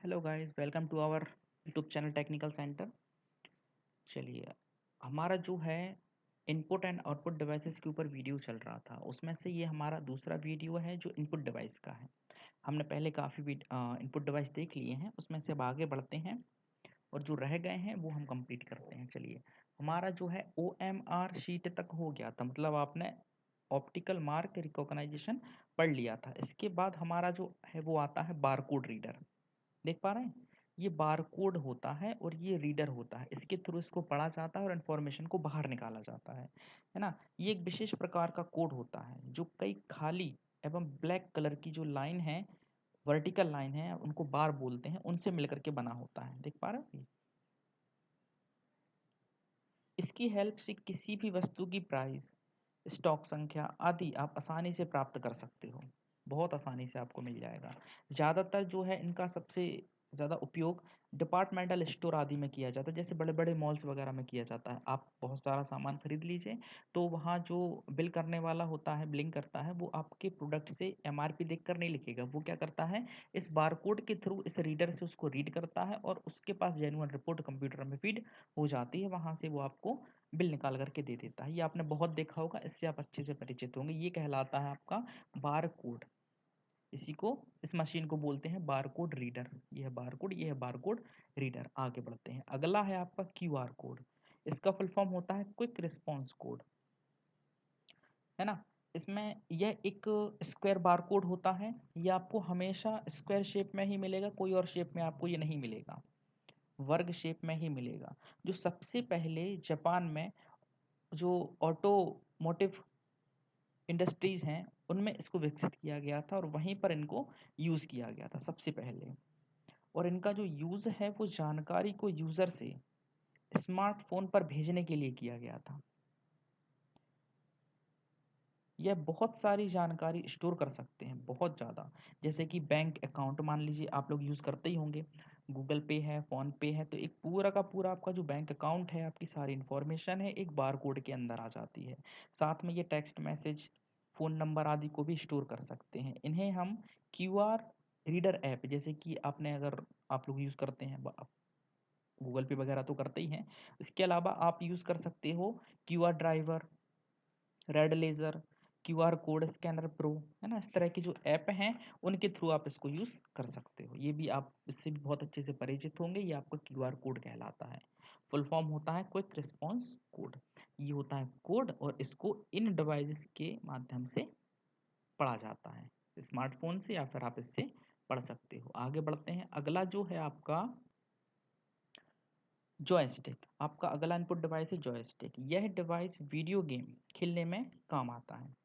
Hello guys, welcome to our YouTube channel technical centre. चलिए, हमारा जो है इनपुट एंड आउटपुट डिवाइसेस के ऊपर वीडियो चल रहा था, उसमें से ये हमारा दूसरा वीडियो है जो इनपुट डिवाइस का है। हमने पहले काफ़ी इनपुट डिवाइस देख लिए हैं, उसमें से अब आगे बढ़ते हैं और जो रह गए हैं वो हम कंप्लीट करते हैं। चलिए, हमारा जो है OMR शीट तक हो गया था, मतलब आपने ऑप्टिकल मार्क रिकॉग्नाइजेशन पढ़ लिया था। इसके बाद हमारा जो है वो आता है बारकोड रीडर। देख पा रहे हैं, ये बारकोड होता है और ये रीडर होता है। इसके थ्रू इसको पढ़ा जाता है और इन्फॉर्मेशन को बाहर निकाला जाता है ना। ये एक विशेष प्रकार का कोड होता है जो कई खाली एवं ब्लैक कलर की जो लाइन है, वर्टिकल लाइन है, उनको बार बोलते हैं, उनसे मिलकर के बना होता है। देख पा रहे हो? इसकी हेल्प से किसी भी वस्तु की प्राइस, स्टॉक संख्या आदि आप आसानी से प्राप्त कर सकते हो। बहुत आसानी से आपको मिल जाएगा। ज़्यादातर जो है इनका सबसे ज़्यादा उपयोग डिपार्टमेंटल स्टोर आदि में किया जाता है, जैसे बड़े बड़े मॉल्स वगैरह में किया जाता है। आप बहुत सारा सामान खरीद लीजिए, तो वहाँ जो बिल करने वाला होता है, बिलिंग करता है, वो आपके प्रोडक्ट से MRP देख कर नहीं लिखेगा। वो क्या करता है, इस बारकोड के थ्रू इस रीडर से उसको रीड करता है और उसके पास जेन्युइन रिपोर्ट कंप्यूटर में फीड हो जाती है। वहाँ से वो आपको बिल निकाल करके दे देता है। ये आपने बहुत देखा होगा, इससे आप अच्छे से परिचित होंगे। ये कहलाता है आपका बारकोड। इसी को, इस मशीन को बोलते हैं बारकोड रीडर। ये है बारकोड, ये है बारकोड रीडर। आगे बढ़ते हैं, अगला है आपका QR कोड। इसका फुल फॉर्म होता है क्विक रिस्पॉन्स कोड, है ना। इसमें यह एक स्क्वायर बारकोड होता है। ये आपको हमेशा स्क्वायर शेप में ही मिलेगा, कोई और शेप में आपको ये नहीं मिलेगा, वर्ग शेप में ही मिलेगा। जो सबसे पहले जापान में जो ऑटोमोटिव इंडस्ट्रीज हैं, उनमें इसको विकसित किया गया था और वहीं पर इनको यूज़ किया गया था सबसे पहले। और इनका जो यूज़ है वो जानकारी को यूज़र से स्मार्टफोन पर भेजने के लिए किया गया था। यह बहुत सारी जानकारी स्टोर कर सकते हैं, बहुत ज़्यादा। जैसे कि बैंक अकाउंट मान लीजिए, आप लोग यूज़ करते ही होंगे। गूगल पे है, फ़ोन पे है, तो एक पूरा का पूरा आपका जो बैंक अकाउंट है, आपकी सारी इन्फॉर्मेशन है, एक बारकोड के अंदर आ जाती है। साथ में ये टेक्स्ट मैसेज, फ़ोन नंबर आदि को भी स्टोर कर सकते हैं। इन्हें हम QR रीडर ऐप, जैसे कि आपने, अगर आप लोग यूज़ करते हैं, गूगल पे वगैरह तो करते ही हैं। इसके अलावा आप यूज़ कर सकते हो QR driver, red laser, QR code scanner pro, है ना। इस तरह की जो ऐप हैं, उनके थ्रू आप इसको यूज़ कर सकते हो। ये भी आप इससे भी बहुत अच्छे से परिचित होंगे। ये आपका QR कोड कहलाता है। फुल फॉर्म होता है क्विक रिस्पॉन्स कोड। ये होता है कोड और इसको इन डिवाइसेस के माध्यम से पढ़ा जाता है, स्मार्टफोन से, या फिर आप इससे पढ़ सकते हो। आगे बढ़ते हैं, अगला जो है आपका जॉयस्टिक। आपका अगला इनपुट डिवाइस है जॉयस्टिक। यह डिवाइस वीडियो गेम खेलने में काम आता है।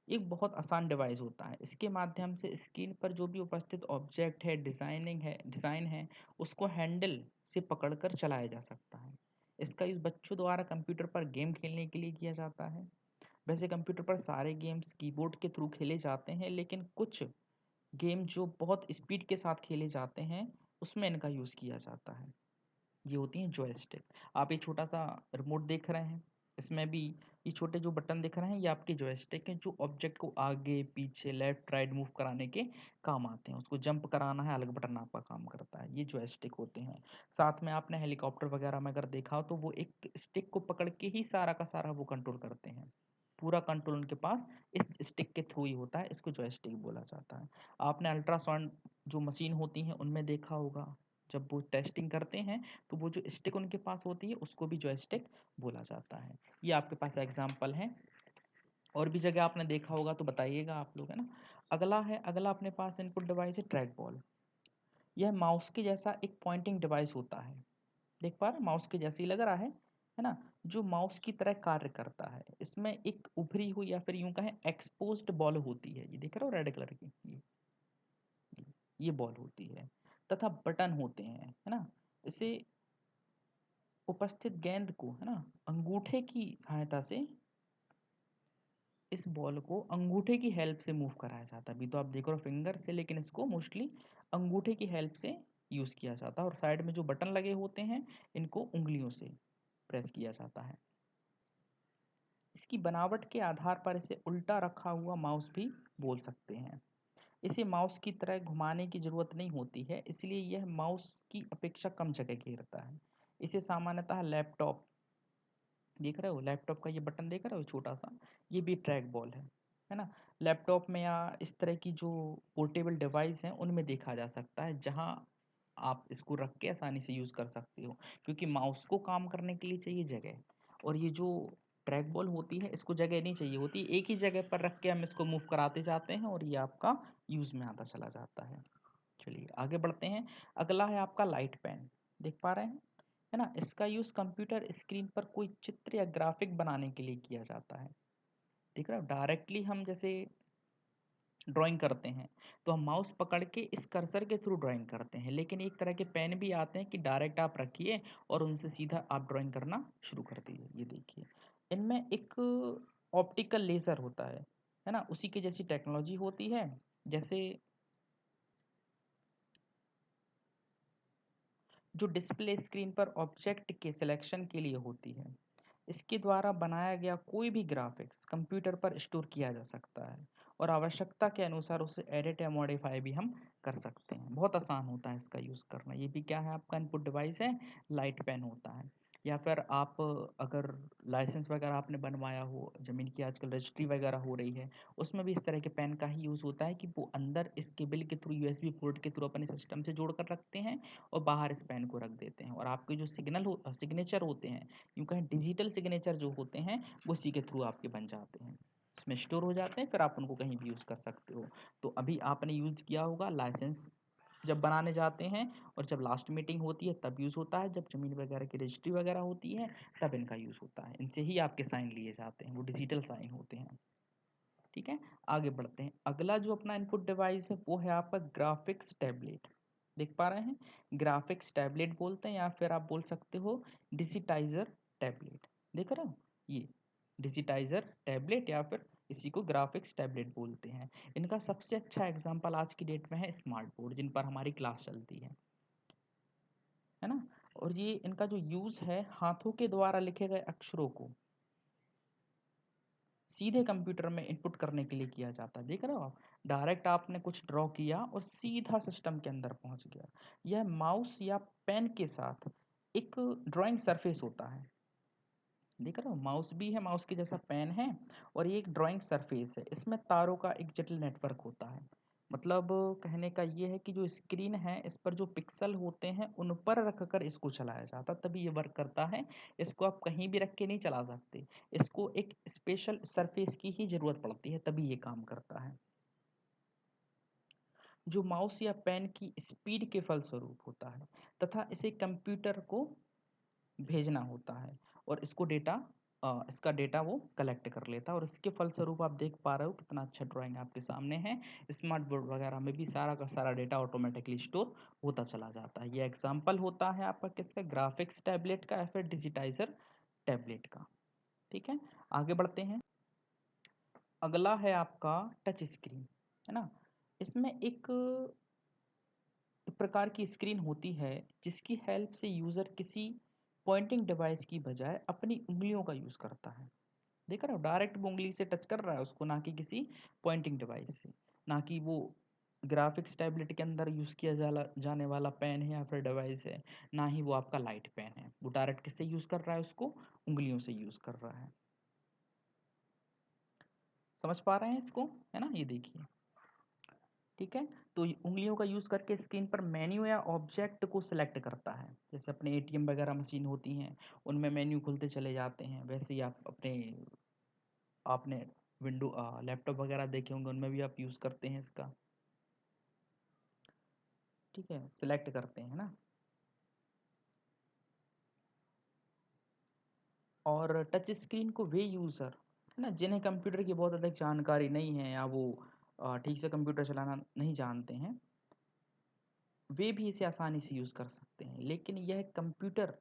एक बहुत आसान डिवाइस होता है। इसके माध्यम से स्क्रीन पर जो भी उपस्थित ऑब्जेक्ट है, डिज़ाइन है, उसको हैंडल से पकड़कर चलाया जा सकता है। इसका यूज़ बच्चों द्वारा कंप्यूटर पर गेम खेलने के लिए किया जाता है। वैसे कंप्यूटर पर सारे गेम्स कीबोर्ड के थ्रू खेले जाते हैं, लेकिन कुछ गेम जो बहुत स्पीड के साथ खेले जाते हैं, उसमें इनका यूज़ किया जाता है। ये होती हैं जॉयस्टिक। आप एक छोटा-सा रिमोट देख रहे हैं, इसमें भी ये छोटे जो बटन दिख रहे हैं, ये आपके जॉयस्टिक हैं, जो ऑब्जेक्ट को आगे, पीछे, लेफ्ट, राइट मूव कराने के काम आते हैं। उसको जंप कराना है, अलग बटन आपका काम करता है। ये जॉयस्टिक होते हैं। साथ में आपने हेलीकॉप्टर वगैरह में अगर देखा हो, तो वो एक स्टिक को पकड़ के ही सारा का सारा वो कंट्रोल करते हैं। पूरा कंट्रोल उनके पास इस स्टिक के थ्रू ही होता है, इसको जॉयस्टिक बोला जाता है। आपने अल्ट्रासाउंड जो मशीन होती हैं, उनमें देखा होगा, जब वो टेस्टिंग करते हैं, तो वो जो स्टिक उनके पास होती है, उसको भी जॉयस्टिक बोला जाता है। ये आपके पास एग्जाम्पल है। और भी जगह आपने देखा होगा तो बताइएगा आप लोग, है ना। अगला अपने पास इनपुट डिवाइस है ट्रैक बॉल। यह माउस के जैसा एक पॉइंटिंग डिवाइस होता है। देख पा रहे हैं, माउस के जैसे ही लग रहा है ना, जो माउस की तरह कार्य करता है। इसमें एक उभरी हुई, या फिर यूं कहें एक्सपोज्ड बॉल होती है। ये देख रहे हो, रेड कलर की, ये बॉल होती है, तथा बटन होते हैं, है ना। इसे उपस्थित गेंद को, है ना, अंगूठे की सहायता से, इस बॉल को अंगूठे की हेल्प से मूव कराया जाता है। अभी तो आप देख रहे हो फिंगर से, लेकिन इसको मोस्टली अंगूठे की हेल्प से यूज किया जाता है। और साइड में जो बटन लगे होते हैं, इनको उंगलियों से प्रेस किया जाता है। इसकी बनावट के आधार पर इसे उल्टा रखा हुआ माउस भी बोल सकते हैं। इसे माउस की तरह घुमाने की ज़रूरत नहीं होती है, इसलिए यह माउस की अपेक्षा कम जगह घेरता है। इसे सामान्यतः लैपटॉप, देख रहे हो लैपटॉप का ये बटन देख रहे हो छोटा-सा, ये भी ट्रैक बॉल है ना? लैपटॉप में या इस तरह की जो पोर्टेबल डिवाइस हैं, उनमें देखा जा सकता है, जहाँ आप इसको रख के आसानी से यूज़ कर सकते हो। क्योंकि माउस को काम करने के लिए चाहिए जगह, और ये जो ट्रैक बॉल होती है, इसको जगह नहीं चाहिए होती। एक ही जगह पर रख के हम इसको मूव कराते जाते हैं और ये आपका यूज़ में आता चला जाता है। चलिए आगे बढ़ते हैं। अगला है आपका लाइट पेन, देख पा रहे हैं? है ना? इसका यूज़ कंप्यूटर स्क्रीन पर कोई चित्र या ग्राफिक बनाने के लिए किया जाता है। देख रहे हो? डायरेक्टली हम जैसे ड्राइंग करते हैं, तो हम माउस पकड़ के इस कर्सर के थ्रू ड्राइंग करते हैं। लेकिन एक तरह के पेन भी आते हैं कि डायरेक्ट आप रखिए और उनसे सीधा आप ड्राइंग करना शुरू कर दीजिए। ये देखिए, इनमें एक ऑप्टिकल लेज़र होता है ना? उसी की जैसी टेक्नोलॉजी होती है, जैसे जो डिस्प्ले स्क्रीन पर ऑब्जेक्ट के सिलेक्शन के लिए होती है। इसके द्वारा बनाया गया कोई भी ग्राफिक्स कंप्यूटर पर स्टोर किया जा सकता है और आवश्यकता के अनुसार उसे एडिट या मॉडिफाई भी हम कर सकते हैं। बहुत आसान होता है इसका यूज़ करना। ये भी क्या है, आपका इनपुट डिवाइस है, लाइट पेन होता है। या फिर आप अगर लाइसेंस वगैरह आपने बनवाया हो, ज़मीन की आजकल रजिस्ट्री वगैरह हो रही है, उसमें भी इस तरह के पेन का ही यूज़ होता है कि वो अंदर इस केबल के थ्रू, यूएसबी पोर्ट के थ्रू अपने सिस्टम से जोड़ कर रखते हैं और बाहर इस पेन को रख देते हैं, और आपके जो सिग्नेचर होते हैं, यूँ कहें डिजिटल सिग्नेचर जो होते हैं, वो उसी के थ्रू आपके बन जाते हैं, इसमें स्टोर हो जाते हैं, फिर आप उनको कहीं भी यूज़ कर सकते हो। तो अभी आपने यूज़ किया होगा लाइसेंस जब बनाने जाते हैं, और जब लास्ट मीटिंग होती है तब यूज़ होता है, जब ज़मीन वगैरह की रजिस्ट्री वगैरह होती है तब इनका यूज़ होता है। इनसे ही आपके साइन लिए जाते हैं, वो डिजिटल साइन होते हैं। ठीक है, आगे बढ़ते हैं। अगला जो अपना इनपुट डिवाइस है वो है आपका ग्राफिक्स टैबलेट, देख पा रहे हैं? ग्राफिक्स टैबलेट बोलते हैं, या फिर आप बोल सकते हो डिजिटाइजर टैबलेट, देख रहे हो? ये डिजिटाइजर टैबलेट, या फिर इसी को ग्राफिक्स टैबलेट बोलते हैं। इनका सबसे अच्छा एग्जांपल आज की डेट में है स्मार्ट बोर्ड, जिन पर हमारी क्लास चलती है ना? और ये इनका जो यूज़ है, हाथों के द्वारा लिखे गए अक्षरों को सीधे कंप्यूटर में इनपुट करने के लिए किया जाता है। देख रहे हो आप? डायरेक्ट आपने कुछ ड्रॉ किया और सीधा सिस्टम के अंदर पहुंच गया। यह माउस या पेन के साथ एक ड्राइंग सरफेस होता है। देख रहे हो? माउस भी है, माउस के जैसा पेन है, और ये एक ड्राइंग सरफेस है। इसमें तारों का एक जटिल नेटवर्क होता है। मतलब कहने का ये है कि जो स्क्रीन है, इस पर जो पिक्सल होते हैं, उन पर रखकर इसको चलाया जाता है, तभी ये वर्क करता है। इसको आप कहीं भी रख के नहीं चला सकते। इसको एक स्पेशल सरफेस की ही ज़रूरत पड़ती है, तभी ये काम करता है। जो माउस या पेन की स्पीड के फलस्वरूप होता है, तथा इसे कंप्यूटर को भेजना होता है, और इसका डेटा वो कलेक्ट कर लेता है, और इसके फलस्वरूप आप देख पा रहे हो कितना अच्छा ड्राइंग आपके सामने है। स्मार्ट बोर्ड वगैरह में भी सारा का सारा डेटा ऑटोमेटिकली स्टोर होता चला जाता है। ये एग्जांपल होता है आपका किसका, ग्राफिक्स टैबलेट का या फिर डिजिटाइजर टैबलेट का। ठीक है, आगे बढ़ते हैं। अगला है आपका टच स्क्रीन, है ना? इसमें एक प्रकार की स्क्रीन होती है, जिसकी हेल्प से यूज़र किसी पॉइंटिंग डिवाइस की बजाय अपनी उंगलियों का यूज़ करता है। देख रहे हो? डायरेक्ट वो उंगली से टच कर रहा है उसको, ना कि किसी पॉइंटिंग डिवाइस से, ना कि वो ग्राफिक्स टैबलेट के अंदर यूज़ किया जाने वाला पेन है या फिर डिवाइस है, ना ही वो आपका लाइट पेन है। वो डायरेक्ट किससे यूज़ कर रहा है उसको? उंगलियों से यूज़ कर रहा है। समझ पा रहे हैं इसको? है ना? ये देखिए। ठीक है, तो ये उंगलियों का यूज़ करके स्क्रीन पर मेन्यू या ऑब्जेक्ट को सिलेक्ट करता है। जैसे अपने एटीएम वगैरह मशीन होती हैं, उनमें मेन्यू खुलते चले जाते हैं, वैसे ही आप अपने आपने लैपटॉप वगैरह देखे होंगे, उनमें भी आप यूज़ करते हैं इसका। ठीक है, सिलेक्ट करते हैं ना। और टच स्क्रीन को वे यूज़र, है ना, जिन्हें कंप्यूटर की बहुत अधिक जानकारी नहीं है, या वो ठीक से कंप्यूटर चलाना नहीं जानते हैं, वे भी इसे आसानी से यूज़ कर सकते हैं। लेकिन यह कंप्यूटर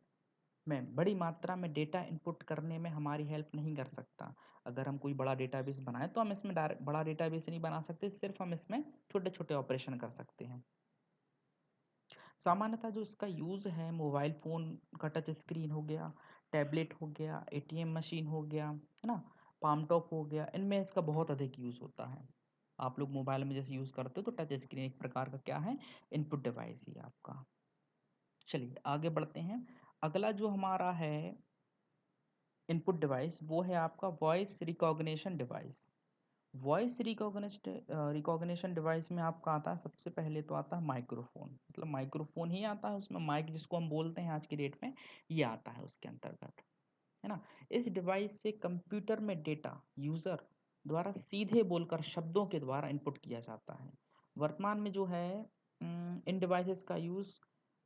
में बड़ी मात्रा में डेटा इनपुट करने में हमारी हेल्प नहीं कर सकता। अगर हम कोई बड़ा डेटाबेस बनाएं, तो हम इसमें डायरेक्ट बड़ा डेटाबेस नहीं बना सकते, सिर्फ हम इसमें छोटे छोटे ऑपरेशन कर सकते हैं। सामान्यतः जो इसका यूज़ है, मोबाइल फ़ोन का टच स्क्रीन हो गया, टैबलेट हो गया, एटीएम मशीन हो गया, है ना, पाम टॉप हो गया, इनमें इसका बहुत अधिक यूज़ होता है। आप लोग मोबाइल में जैसे यूज़ करते हो तो टच स्क्रीन एक प्रकार का क्या है, इनपुट डिवाइस ही है आपका। चलिए आगे बढ़ते हैं। अगला जो हमारा है इनपुट डिवाइस वो है आपका voice recognition device. Voice recognition device में आपका आता है, सबसे पहले तो आता है माइक्रोफोन, मतलब माइक्रोफोन ही आता है उसमें, माइक जिसको हम बोलते हैं आज की डेट में, ये आता है उसके अंतर्गत, है ना। इस डिवाइस से कंप्यूटर में डेटा यूजर द्वारा सीधे बोलकर शब्दों के द्वारा इनपुट किया जाता है। वर्तमान में जो है इन डिवाइसेस का यूज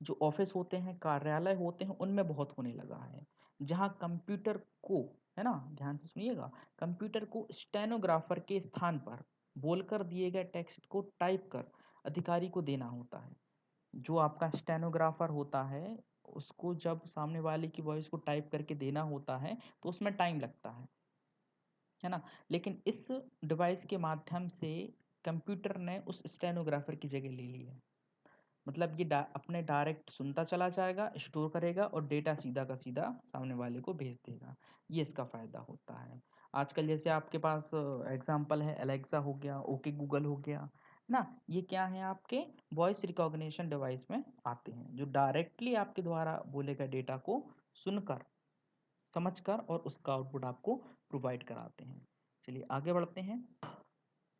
जो ऑफिस होते हैं, कार्यालय होते हैं, उनमें बहुत होने लगा है, जहाँ कंप्यूटर को, है ना, ध्यान से सुनिएगा, कंप्यूटर को स्टेनोग्राफर के स्थान पर बोलकर दिए गए टेक्स्ट को टाइप कर अधिकारी को देना होता है। जो आपका स्टेनोग्राफर होता है, उसको जब सामने वाले की वॉइस को टाइप करके देना होता है तो उसमें टाइम लगता है ना। लेकिन इस डिवाइस के माध्यम से कंप्यूटर ने उस स्टेनोग्राफर की जगह ले ली है। मतलब ये अपने डायरेक्ट सुनता चला जाएगा, स्टोर करेगा और डेटा सीधा का सीधा सामने वाले को भेज देगा। ये इसका फ़ायदा होता है। आजकल जैसे आपके पास एग्जांपल है, एलेक्सा हो गया, ओके गूगल हो गया ना, ये क्या है, आपके वॉइस रिकॉग्निशन डिवाइस में आते हैं, जो डायरेक्टली आपके द्वारा बोले गए डेटा को सुनकर, समझकर और उसका आउटपुट आपको प्रोवाइड कराते हैं। चलिए आगे बढ़ते हैं।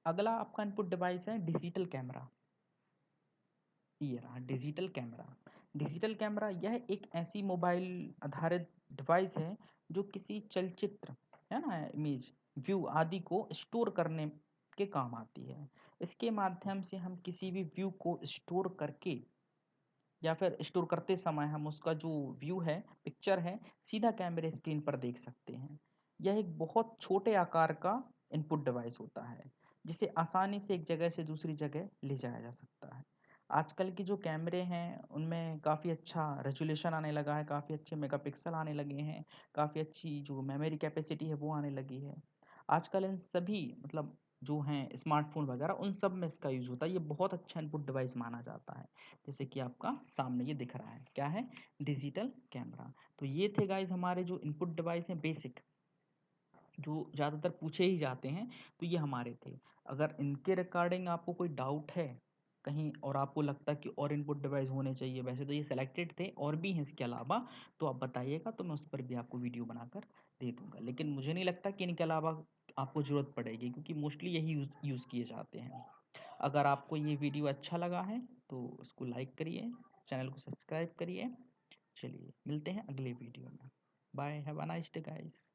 अगला आपका इनपुट डिवाइस है डिजिटल कैमरा। ये रहा डिजिटल कैमरा। डिजिटल कैमरा यह एक ऐसी मोबाइल आधारित डिवाइस है जो किसी चलचित्र, है ना, इमेज, व्यू आदि को स्टोर करने के काम आती है। इसके माध्यम से हम किसी भी व्यू को स्टोर करके या फिर स्टोर करते समय हम उसका जो व्यू है, पिक्चर है, सीधा कैमरे स्क्रीन पर देख सकते हैं। यह एक बहुत छोटे आकार का इनपुट डिवाइस होता है, जिसे आसानी से एक जगह से दूसरी जगह ले जाया जा सकता है। आजकल के जो कैमरे हैं उनमें काफ़ी अच्छा रेजोल्यूशन आने लगा है, काफ़ी अच्छे मेगापिक्सल आने लगे हैं, काफ़ी अच्छी जो मेमोरी कैपेसिटी है वो आने लगी है। आजकल इन सभी, मतलब जो हैं स्मार्टफोन वगैरह, उन सब में इसका यूज होता है। ये बहुत अच्छा इनपुट डिवाइस माना जाता है, जैसे कि आपका सामने ये दिख रहा है, क्या है, डिजिटल कैमरा। तो ये थे गाइज हमारे जो इनपुट डिवाइस हैं बेसिक, जो ज़्यादातर पूछे ही जाते हैं, तो ये हमारे थे। अगर इनके रिगार्डिंग आपको कोई डाउट है कहीं और आपको लगता है कि और इनपुट डिवाइस होने चाहिए, वैसे तो ये सेलेक्टेड थे, और भी हैं इसके अलावा, तो आप बताइएगा तो मैं उस पर भी आपको वीडियो बनाकर दे दूंगा। लेकिन मुझे नहीं लगता कि इनके अलावा आपको ज़रूरत पड़ेगी, क्योंकि मोस्टली यही यूज़ किए जाते हैं। अगर आपको ये वीडियो अच्छा लगा है तो इसको लाइक करिए, चैनल को सब्सक्राइब करिए। चलिए मिलते हैं अगले वीडियो में। Bye, have a nice day guys.